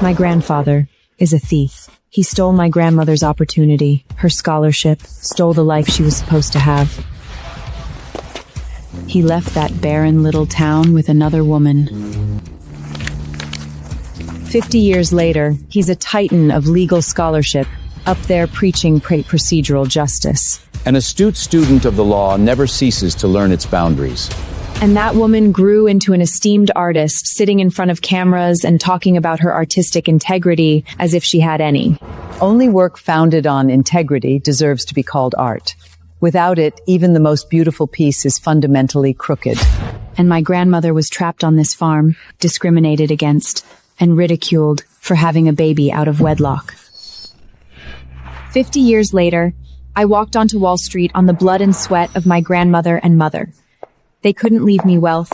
My grandfather is a thief. He stole my grandmother's opportunity, her scholarship, stole the life she was supposed to have. He left that barren little town with another woman. 50 years later, he's a titan of legal scholarship, up there preaching procedural justice. An astute student of the law never ceases to learn its boundaries. And that woman grew into an esteemed artist, sitting in front of cameras and talking about her artistic integrity as if she had any. Only work founded on integrity deserves to be called art. Without it, even the most beautiful piece is fundamentally crooked. And my grandmother was trapped on this farm, discriminated against, and ridiculed for having a baby out of wedlock. 50 years later, I walked onto Wall Street on the blood and sweat of my grandmother and mother. They couldn't leave me wealth.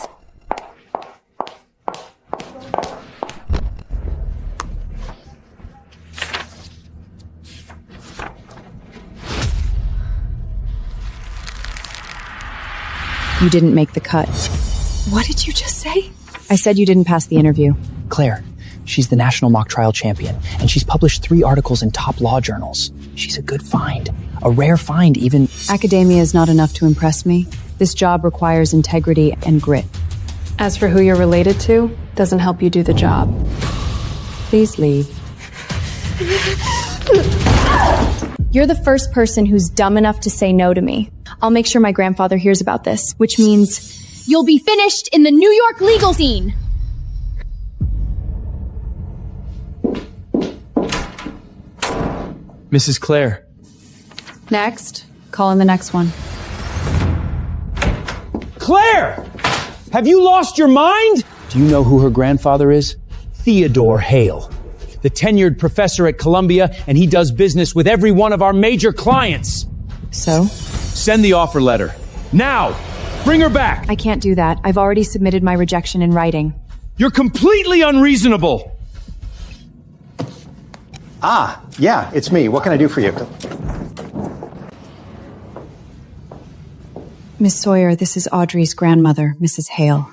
You didn't make the cut. What did you just say? I said you didn't pass the interview. Claire, she's the national mock trial champion, and she's published 3 articles in top law journals. She's a good find. A rare find, even. Academia is not enough to impress me. This job requires integrity and grit. As for who you're related to, doesn't help you do the job. Please leave. You're the first person who's dumb enough to say no to me. I'll make sure my grandfather hears about this, which means you'll be finished in the New York legal scene. Mrs. Claire. Next. Call in the next one. Claire! Have you lost your mind? Do you know who her grandfather is? Theodore Hale, the tenured professor at Columbia, and he does business with every one of our major clients. So? Send the offer letter. Now! Bring her back! I can't do that. I've already submitted my rejection in writing. You're completely unreasonable! Ah, yeah, it's me. What can I do for you? Miss Sawyer, this is Audrey's grandmother, Mrs. Hale.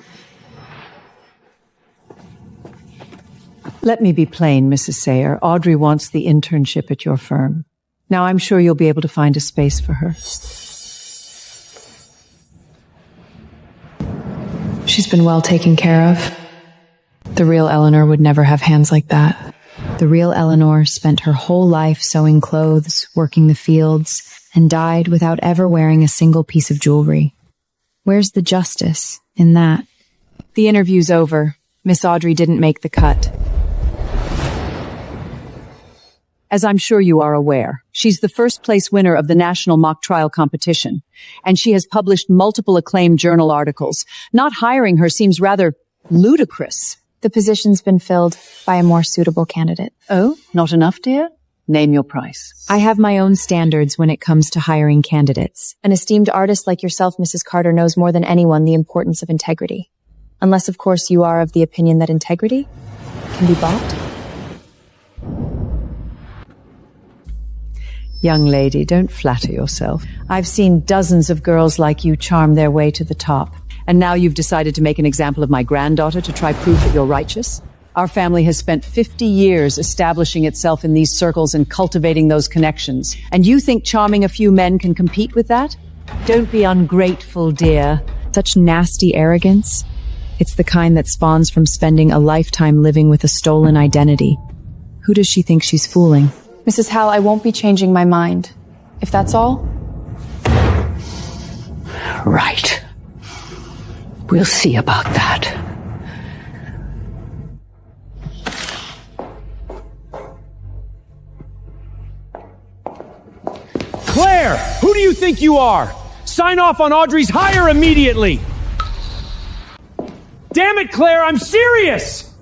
Let me be plain, Mrs. Sayer. Audrey wants the internship at your firm. Now, I'm sure you'll be able to find a space for her. She's been well taken care of. The real Eleanor would never have hands like that. The real Eleanor spent her whole life sewing clothes, working the fields, and died without ever wearing a single piece of jewelry. Where's the justice in that? The interview's over. Miss Audrey didn't make the cut. As I'm sure you are aware, she's the first place winner of the National Mock Trial Competition, and she has published multiple acclaimed journal articles. Not hiring her seems rather ludicrous. The position's been filled by a more suitable candidate. Oh, not enough, dear? Name your price. I have my own standards when it comes to hiring candidates. An esteemed artist like yourself, Mrs. Carter, knows more than anyone the importance of integrity. Unless, of course, you are of the opinion that integrity can be bought. Young lady, don't flatter yourself. I've seen dozens of girls like you charm their way to the top. And now you've decided to make an example of my granddaughter to try prove that you're righteous? Our family has spent 50 years establishing itself in these circles and cultivating those connections. And you think charming a few men can compete with that? Don't be ungrateful, dear. Such nasty arrogance. It's the kind that spawns from spending a lifetime living with a stolen identity. Who does she think she's fooling? Mrs. Howell, I won't be changing my mind. If that's all. Right. We'll see about that. Claire, who do you think you are? Sign off on Audrey's hire immediately! Damn it, Claire, I'm serious!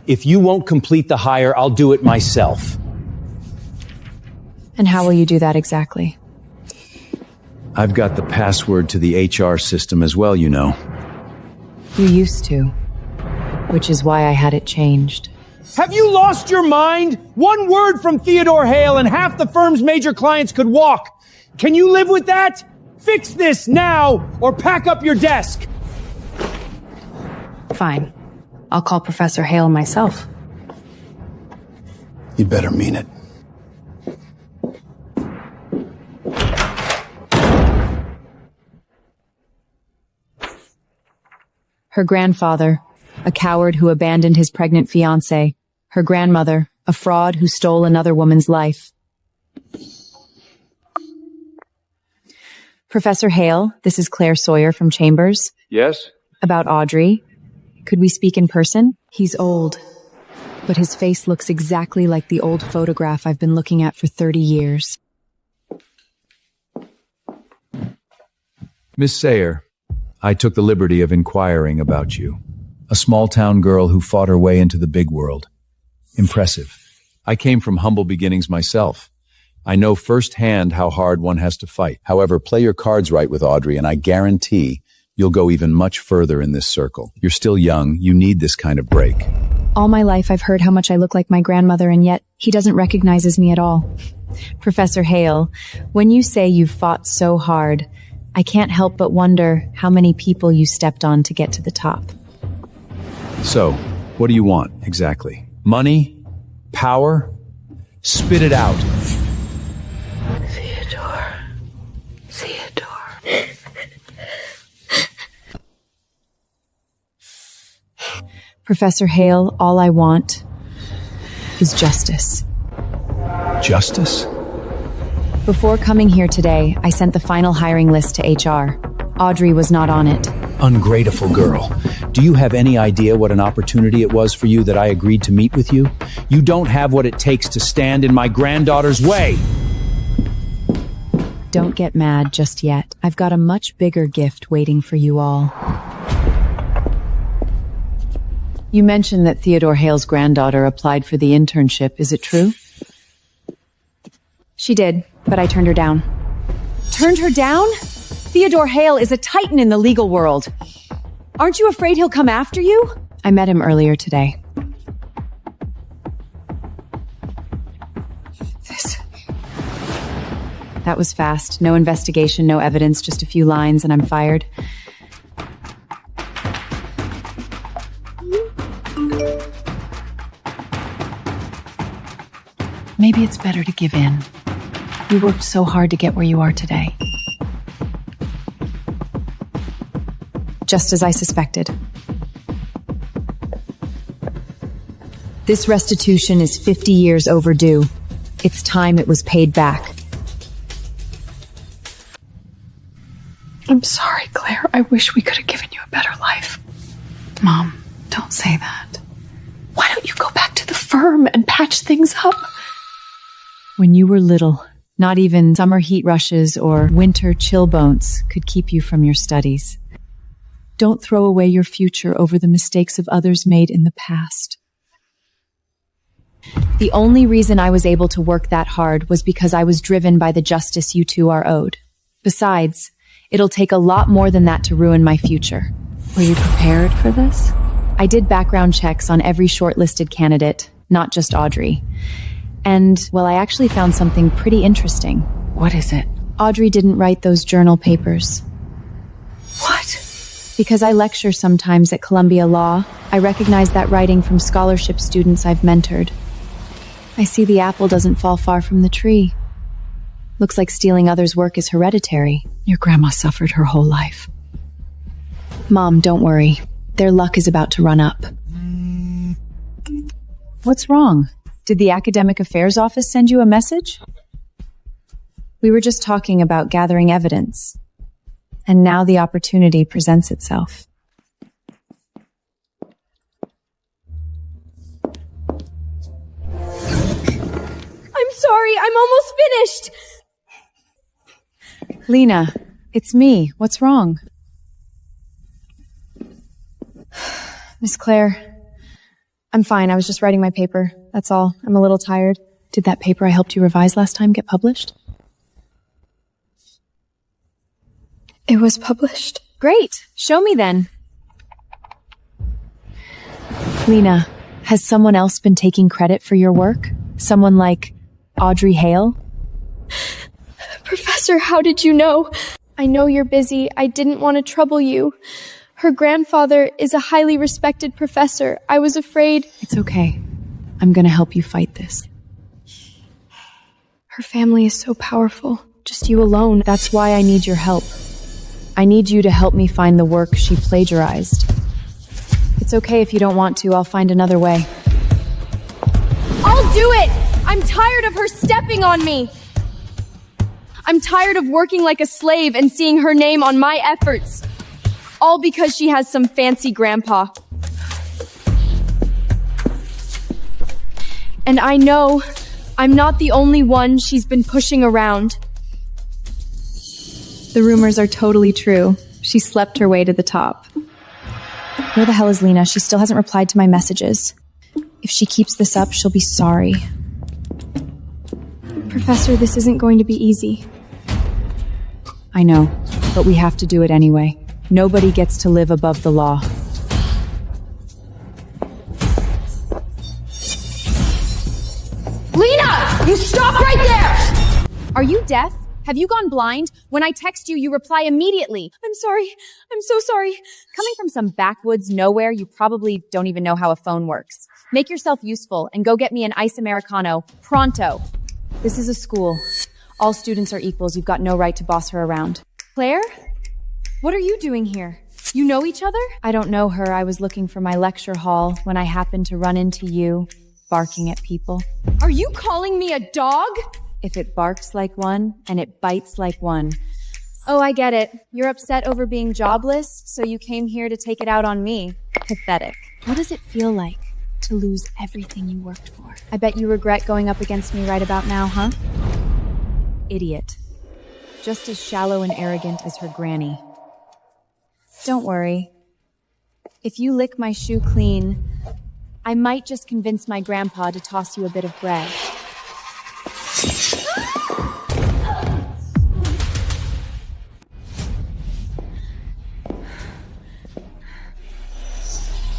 If you won't complete the hire, I'll do it myself. And how will you do that exactly? I've got the password to the HR system as well, you know. You used to. Which is why I had it changed. Have you lost your mind? One word from Theodore Hale and half the firm's major clients could walk. Can you live with that? Fix this now or pack up your desk. Fine. I'll call Professor Hale myself. You better mean it. Her grandfather, a coward who abandoned his pregnant fiancée. Her grandmother, a fraud who stole another woman's life. Professor Hale, this is Claire Sawyer from Chambers. Yes? About Audrey. Could we speak in person? He's old, but his face looks exactly like the old photograph I've been looking at for 30 years. Miss Sayer, I took the liberty of inquiring about you. A small-town girl who fought her way into the big world. Impressive. I came from humble beginnings myself. I know firsthand how hard one has to fight. However, play your cards right with Audrey, and I guarantee you'll go even much further in this circle. You're still young. You need this kind of break. All my life I've heard how much I look like my grandmother, and yet he doesn't recognize me at all. Professor Hale, when you say you've fought so hard, I can't help but wonder how many people you stepped on to get to the top. So, what do you want, exactly? Money? Power? Spit it out. Theodore. Professor Hale, all I want is justice. Justice? Before coming here today, I sent the final hiring list to HR. Audrey was not on it. Ungrateful girl. Do you have any idea what an opportunity it was for you that I agreed to meet with you? You don't have what it takes to stand in my granddaughter's way. Don't get mad just yet. I've got a much bigger gift waiting for you all. You mentioned that Theodore Hale's granddaughter applied for the internship. Is it true? She did, but I turned her down. Turned her down? Theodore Hale is a titan in the legal world. Aren't you afraid he'll come after you? I met him earlier today. That was fast. No investigation, no evidence, just a few lines, and I'm fired. Maybe it's better to give in. You worked so hard to get where you are today. Just as I suspected. This restitution is 50 years overdue. It's time it was paid back. I'm sorry, Claire. I wish we could have given you a better life. Mom, don't say that. Why don't you go back to the firm and patch things up? When you were little, not even summer heat rushes or winter chill bones could keep you from your studies. Don't throw away your future over the mistakes of others made in the past. The only reason I was able to work that hard was because I was driven by the justice you two are owed. Besides, it'll take a lot more than that to ruin my future. Were you prepared for this? I did background checks on every shortlisted candidate, not just Audrey. And, well, I actually found something pretty interesting. What is it? Audrey didn't write those journal papers. What? Because I lecture sometimes at Columbia Law, I recognize that writing from scholarship students I've mentored. I see the apple doesn't fall far from the tree. Looks like stealing others' work is hereditary. Your grandma suffered her whole life. Mom, don't worry. Their luck is about to run up. What's wrong? Did the Academic Affairs Office send you a message? We were just talking about gathering evidence. And now the opportunity presents itself. I'm sorry, I'm almost finished! Lena, it's me. What's wrong? Miss Claire, I'm fine. I was just writing my paper. That's all. I'm a little tired. Did that paper I helped you revise last time get published? It was published. Great. Show me then. Lena, has someone else been taking credit for your work? Someone like Audrey Hale? Professor, how did you know? I know you're busy. I didn't want to trouble you. Her grandfather is a highly respected professor. I was afraid... It's okay. I'm gonna help you fight this. Her family is so powerful. Just you alone. That's why I need your help. I need you to help me find the work she plagiarized. It's okay if you don't want to. I'll find another way. I'll do it! I'm tired of her stepping on me! I'm tired of working like a slave and seeing her name on my efforts. All because she has some fancy grandpa. And I know I'm not the only one she's been pushing around. The rumors are totally true. She slept her way to the top. Where the hell is Lena? She still hasn't replied to my messages. If she keeps this up, she'll be sorry. Professor, this isn't going to be easy. I know, but we have to do it anyway. Nobody gets to live above the law. Lena! You stop right there! Are you deaf? Have you gone blind? When I text you, you reply immediately. I'm sorry. I'm so sorry. Coming from some backwoods nowhere, you probably don't even know how a phone works. Make yourself useful and go get me an ice Americano. Pronto. This is a school. All students are equals. You've got no right to boss her around. Claire? What are you doing here? You know each other? I don't know her. I was looking for my lecture hall when I happened to run into you, barking at people. Are you calling me a dog? If it barks like one, and it bites like one. Oh, I get it. You're upset over being jobless, so you came here to take it out on me. Pathetic. What does it feel like to lose everything you worked for? I bet you regret going up against me right about now, huh? Idiot. Just as shallow and arrogant as her granny. Don't worry. If you lick my shoe clean, I might just convince my grandpa to toss you a bit of bread.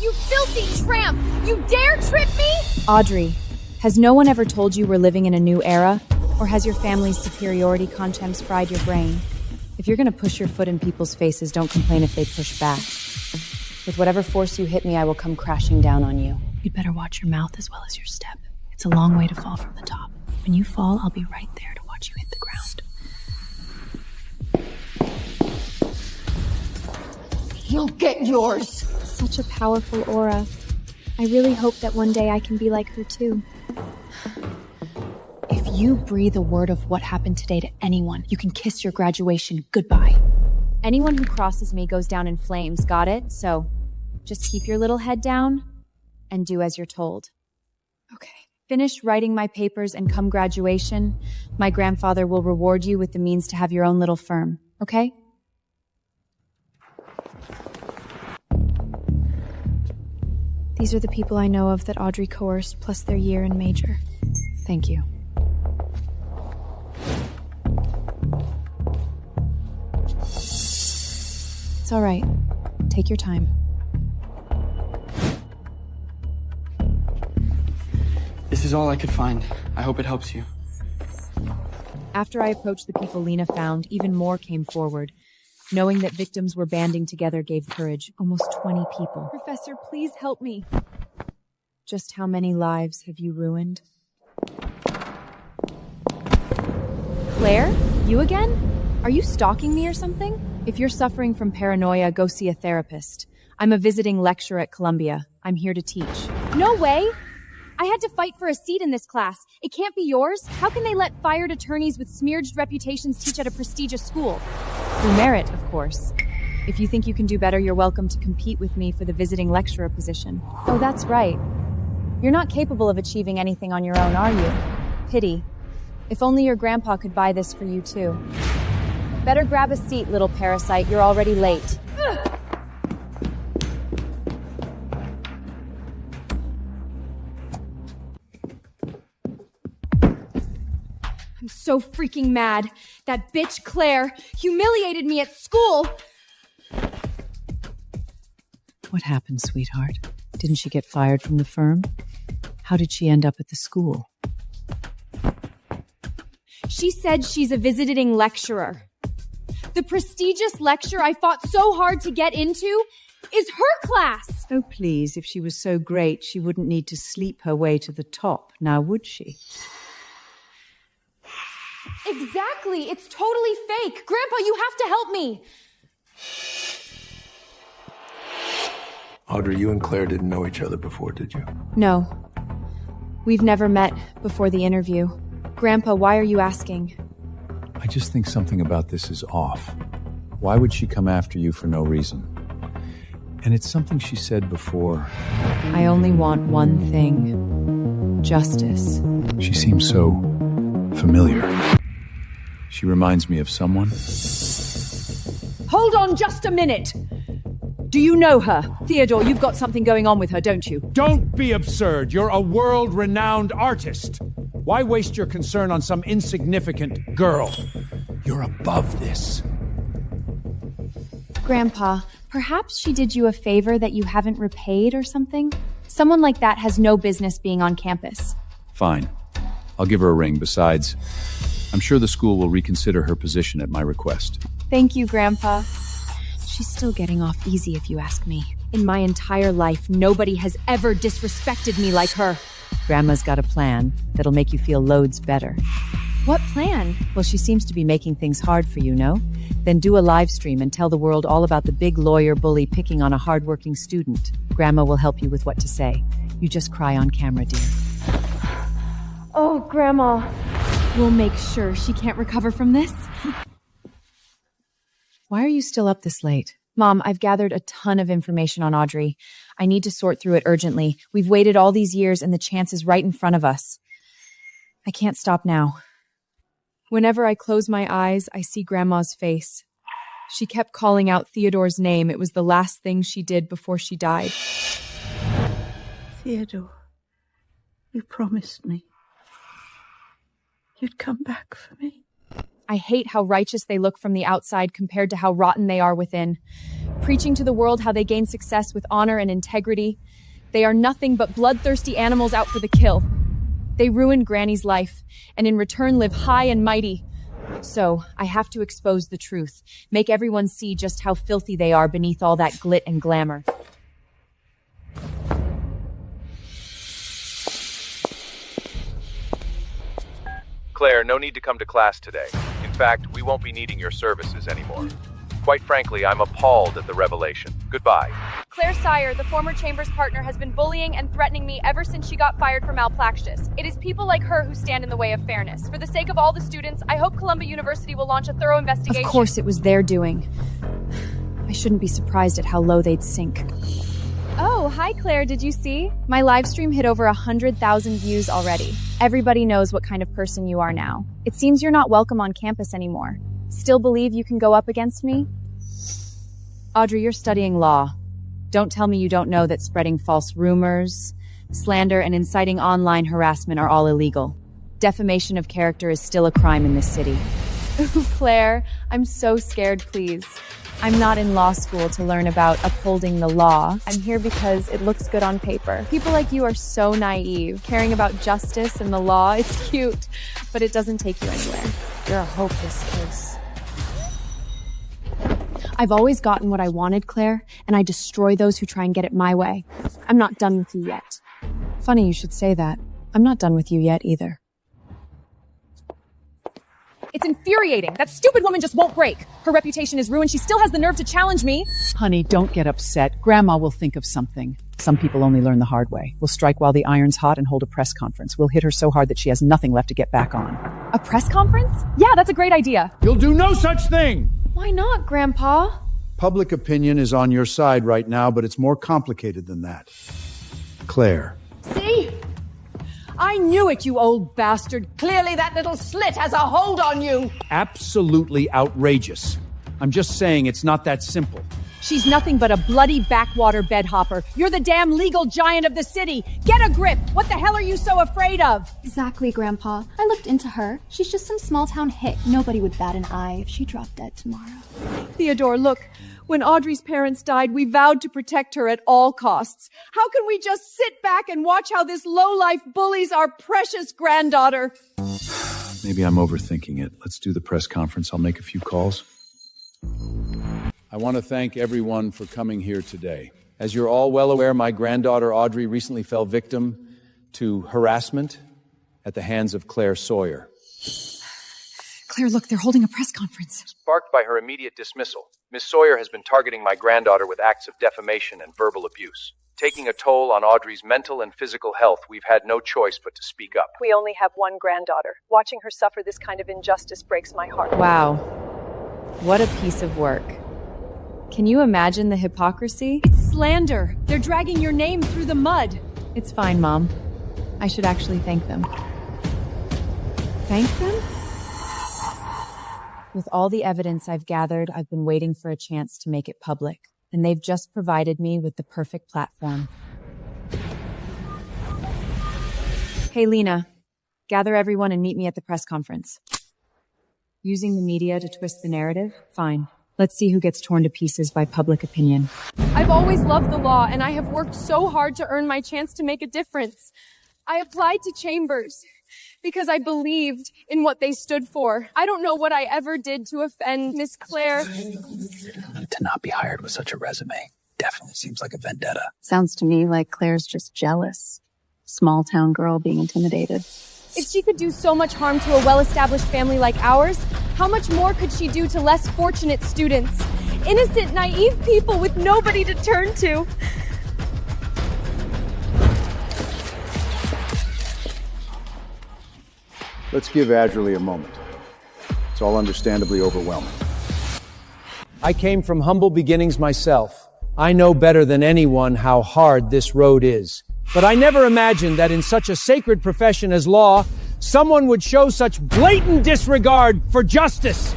You filthy tramp! You dare trip me? Audrey, has no one ever told you we're living in a new era? Or has your family's superiority contempt fried your brain? If you're gonna push your foot in people's faces, don't complain if they push back. With whatever force you hit me, I will come crashing down on you. You'd better watch your mouth as well as your step. It's a long way to fall from the top. When you fall, I'll be right there to watch you hit the ground. You'll get yours. Such a powerful aura. I really hope that one day I can be like her too. If you breathe a word of what happened today to anyone, you can kiss your graduation goodbye. Anyone who crosses me goes down in flames, got it? So, just keep your little head down and do as you're told. Okay. Finish writing my papers and come graduation, my grandfather will reward you with the means to have your own little firm, okay? These are the people I know of that Audrey coerced, plus their year and major. Thank you. It's all right. Take your time. This is all I could find. I hope it helps you. After I approached the people Lena found, even more came forward. Knowing that victims were banding together gave courage. Almost 20 people. Professor, please help me. Just how many lives have you ruined? Claire? You again? Are you stalking me or something? If you're suffering from paranoia, go see a therapist. I'm a visiting lecturer at Columbia. I'm here to teach. No way! I had to fight for a seat in this class. It can't be yours. How can they let fired attorneys with smeared reputations teach at a prestigious school? Through merit, of course. If you think you can do better, you're welcome to compete with me for the visiting lecturer position. Oh, that's right. You're not capable of achieving anything on your own, are you? Pity. If only your grandpa could buy this for you, too. Better grab a seat, little parasite. You're already late. I'm so freaking mad. That bitch Claire humiliated me at school. What happened, sweetheart? Didn't she get fired from the firm? How did she end up at the school? She said she's a visiting lecturer. The prestigious lecture I fought so hard to get into is her class. Oh, please, if she was so great, she wouldn't need to sleep her way to the top, now would she? Exactly. It's totally fake. Grandpa, you have to help me. Audrey, you and Claire didn't know each other before, did you? No. We've never met before the interview. Grandpa, why are you asking? I just think something about this is off. Why would she come after you for no reason? And it's something she said before. I only want one thing. Justice. She seems so familiar. She reminds me of someone. Hold on just a minute! Do you know her? Theodore, you've got something going on with her, don't you? Don't be absurd. You're a world-renowned artist. Why waste your concern on some insignificant girl? You're above this. Grandpa, perhaps she did you a favor that you haven't repaid or something? Someone like that has no business being on campus. Fine. I'll give her a ring. Besides, I'm sure the school will reconsider her position at my request. Thank you, Grandpa. She's still getting off easy if you ask me. In my entire life, nobody has ever disrespected me like her. Grandma's got a plan that'll make you feel loads better. What plan? Well, she seems to be making things hard for you, no? Then do a live stream and tell the world all about the big lawyer bully picking on a hardworking student. Grandma will help you with what to say. You just cry on camera, dear. Oh, Grandma. We'll make sure she can't recover from this. Why are you still up this late? Mom, I've gathered a ton of information on Audrey. I need to sort through it urgently. We've waited all these years and the chance is right in front of us. I can't stop now. Whenever I close my eyes, I see Grandma's face. She kept calling out Theodore's name. It was the last thing she did before she died. Theodore, you promised me you'd come back for me. I hate how righteous they look from the outside compared to how rotten they are within. Preaching to the world how they gain success with honor and integrity. They are nothing but bloodthirsty animals out for the kill. They ruined Granny's life, and in return live high and mighty. So, I have to expose the truth, make everyone see just how filthy they are beneath all that glit and glamour. Claire, no need to come to class today. In fact, we won't be needing your services anymore. Quite frankly, I'm appalled at the revelation. Goodbye. Claire Sire, the former Chambers partner, has been bullying and threatening me ever since she got fired for malpractice. It is people like her who stand in the way of fairness. For the sake of all the students, I hope Columbia University will launch a thorough investigation. Of course it was their doing. I shouldn't be surprised at how low they'd sink. Oh, hi Claire, did you see? My live stream hit over 100,000 views already. Everybody knows what kind of person you are now. It seems you're not welcome on campus anymore. Still believe you can go up against me? Audrey, you're studying law. Don't tell me you don't know that spreading false rumors, slander, and inciting online harassment are all illegal. Defamation of character is still a crime in this city. Ooh, Claire, I'm so scared, please. I'm not in law school to learn about upholding the law. I'm here because it looks good on paper. People like you are so naive, caring about justice and the law. It's cute, but it doesn't take you anywhere. You're a hopeless case. I've always gotten what I wanted, Claire, and I destroy those who try and get it my way. I'm not done with you yet. Funny you should say that. I'm not done with you yet either. It's infuriating. That stupid woman just won't break. Her reputation is ruined. She still has the nerve to challenge me. Honey, don't get upset. Grandma will think of something. Some people only learn the hard way. We'll strike while the iron's hot and hold a press conference. We'll hit her so hard that she has nothing left to get back on. A press conference? Yeah, that's a great idea. You'll do no such thing! Why not, Grandpa? Public opinion is on your side right now, but it's more complicated than that. Claire. See? I knew it, you old bastard. Clearly that little slit has a hold on you. Absolutely outrageous. I'm just saying it's not that simple. She's nothing but a bloody backwater bedhopper. You're the damn legal giant of the city. Get a grip. What the hell are you so afraid of? Exactly, Grandpa. I looked into her. She's just some small-town hick. Nobody would bat an eye if she dropped dead tomorrow. Theodore, look. When Audrey's parents died, we vowed to protect her at all costs. How can we just sit back and watch how this lowlife bullies our precious granddaughter? Maybe I'm overthinking it. Let's do the press conference. I'll make a few calls. I want to thank everyone for coming here today. As you're all well aware, my granddaughter Audrey recently fell victim to harassment at the hands of Claire Sawyer. Claire, look, they're holding a press conference. Sparked by her immediate dismissal, Miss Sawyer has been targeting my granddaughter with acts of defamation and verbal abuse. Taking a toll on Audrey's mental and physical health, we've had no choice but to speak up. We only have one granddaughter. Watching her suffer this kind of injustice breaks my heart. Wow. What a piece of work. Can you imagine the hypocrisy? It's slander. They're dragging your name through the mud. It's fine, Mom. I should actually thank them. Thank them? With all the evidence I've gathered, I've been waiting for a chance to make it public, and they've just provided me with the perfect platform. Hey, Lena, gather everyone and meet me at the press conference. Using the media to twist the narrative? Fine. Let's see who gets torn to pieces by public opinion. I've always loved the law, and I have worked so hard to earn my chance to make a difference. I applied to Chambers because I believed in what they stood for. I don't know what I ever did to offend Miss Claire. To not be hired with such a resume definitely seems like a vendetta. Sounds to me like Claire's just jealous. Small town girl being intimidated. If she could do so much harm to a well-established family like ours, how much more could she do to less fortunate students? Innocent, naive people with nobody to turn to. Let's give Adderley a moment. It's all understandably overwhelming. I came from humble beginnings myself. I know better than anyone how hard this road is. But I never imagined that in such a sacred profession as law, someone would show such blatant disregard for justice.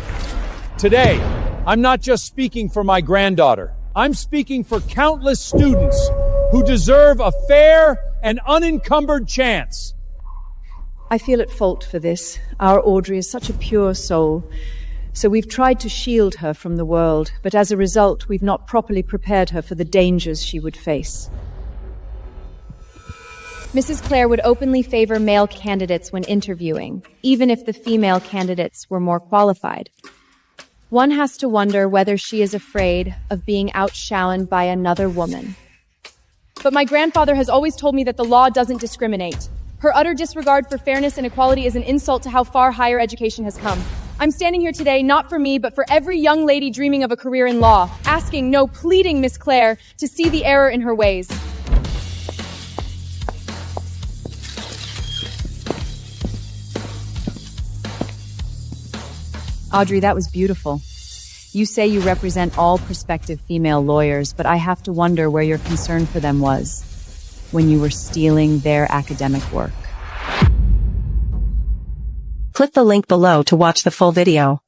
Today, I'm not just speaking for my granddaughter. I'm speaking for countless students who deserve a fair and unencumbered chance. I feel at fault for this. Our Audrey is such a pure soul. So we've tried to shield her from the world, but as a result, we've not properly prepared her for the dangers she would face. Mrs. Claire would openly favor male candidates when interviewing, even if the female candidates were more qualified. One has to wonder whether she is afraid of being outshone by another woman. But my grandfather has always told me that the law doesn't discriminate. Her utter disregard for fairness and equality is an insult to how far higher education has come. I'm standing here today not for me, but for every young lady dreaming of a career in law, asking, no, pleading Miss Claire to see the error in her ways. Audrey, that was beautiful. You say you represent all prospective female lawyers, but I have to wonder where your concern for them was when you were stealing their academic work. Click the link below to watch the full video.